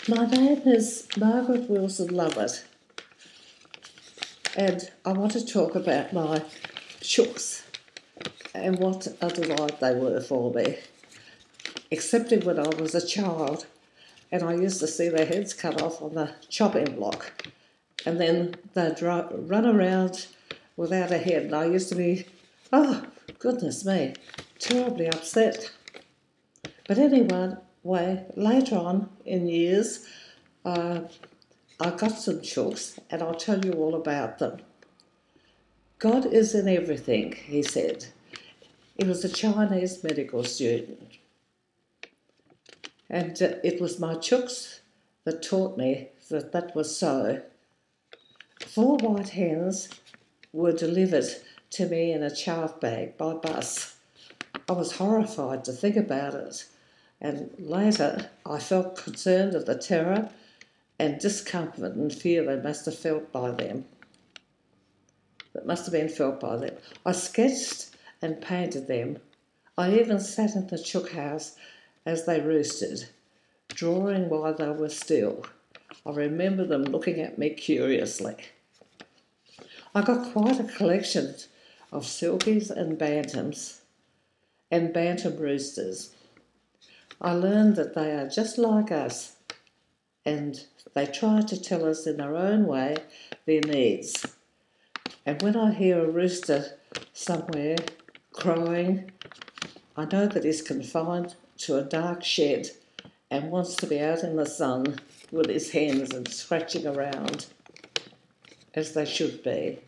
My name is Margaret Wilson Lovett, and I want to talk about my chooks and what a delight they were for me, excepting when I was a child and I used to see their heads cut off on the chopping block, and then they'd run around without a head, and I used to be, oh, goodness me, terribly upset. But anyway, later on in years, I got some chooks, and I'll tell you all about them. God is in everything, he said. He was a Chinese medical student, and it was my chooks that taught me that that was so. 4 white hens were delivered to me in a chaff bag by bus. I was horrified to think about it, and later I felt concerned at the terror and discomfort and fear that must have been felt by them. I sketched and painted them. I even sat in the chook house as they roosted, drawing while they were still. I remember them looking at me curiously. I got quite a collection of silkies and bantams and bantam roosters. I learned that they are just like us, and they try to tell us in their own way their needs. And when I hear a rooster somewhere crowing, I know that he's confined to a dark shed and wants to be out in the sun with his hens and scratching around, as they should be.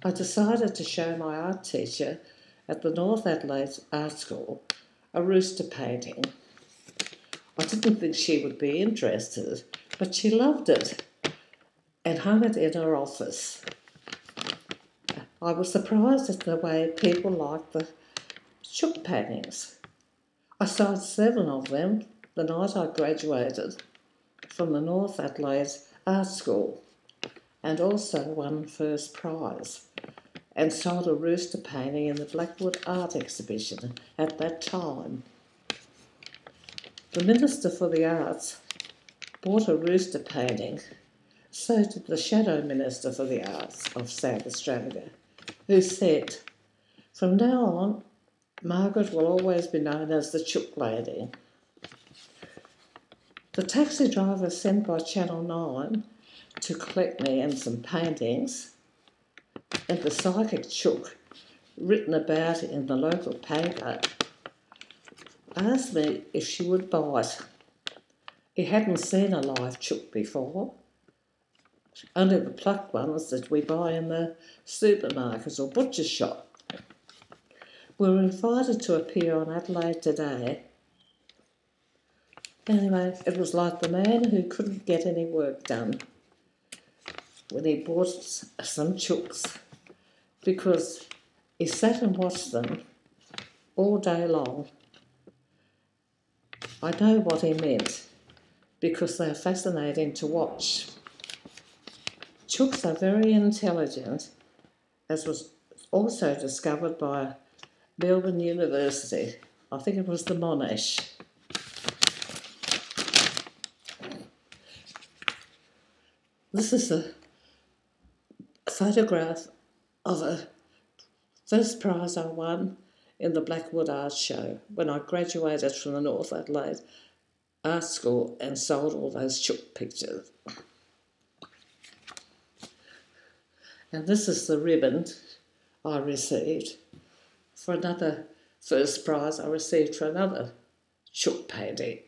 I decided to show my art teacher at the North Adelaide Art School a rooster painting. I didn't think she would be interested, but she loved it and hung it in her office. I was surprised at the way people liked the chook paintings. I sold 7 of them the night I graduated from the North Adelaide Art School, and also won first prize, and sold a rooster painting in the Blackwood Art Exhibition at that time. The Minister for the Arts bought a rooster painting, so did the Shadow Minister for the Arts of South Australia, who said, "From now on, Margaret will always be known as the Chook Lady." The taxi driver sent by Channel 9 to collect me and some paintings, and the psychic chook, written about in the local paper, asked me if she would bite. He hadn't seen a live chook before, only the plucked ones that we buy in the supermarket or butcher's shop. We were invited to appear on Adelaide Today. Anyway, it was like the man who couldn't get any work done when he bought some chooks, because he sat and watched them all day long. I know what he meant, because they're fascinating to watch. Chooks are very intelligent, as was also discovered by Melbourne University. I think it was the Monash. This is a photograph of a first prize I won in the Blackwood Art Show when I graduated from the North Adelaide Art School and sold all those chook pictures. And this is the ribbon I received for another first prize I received for another chook painting.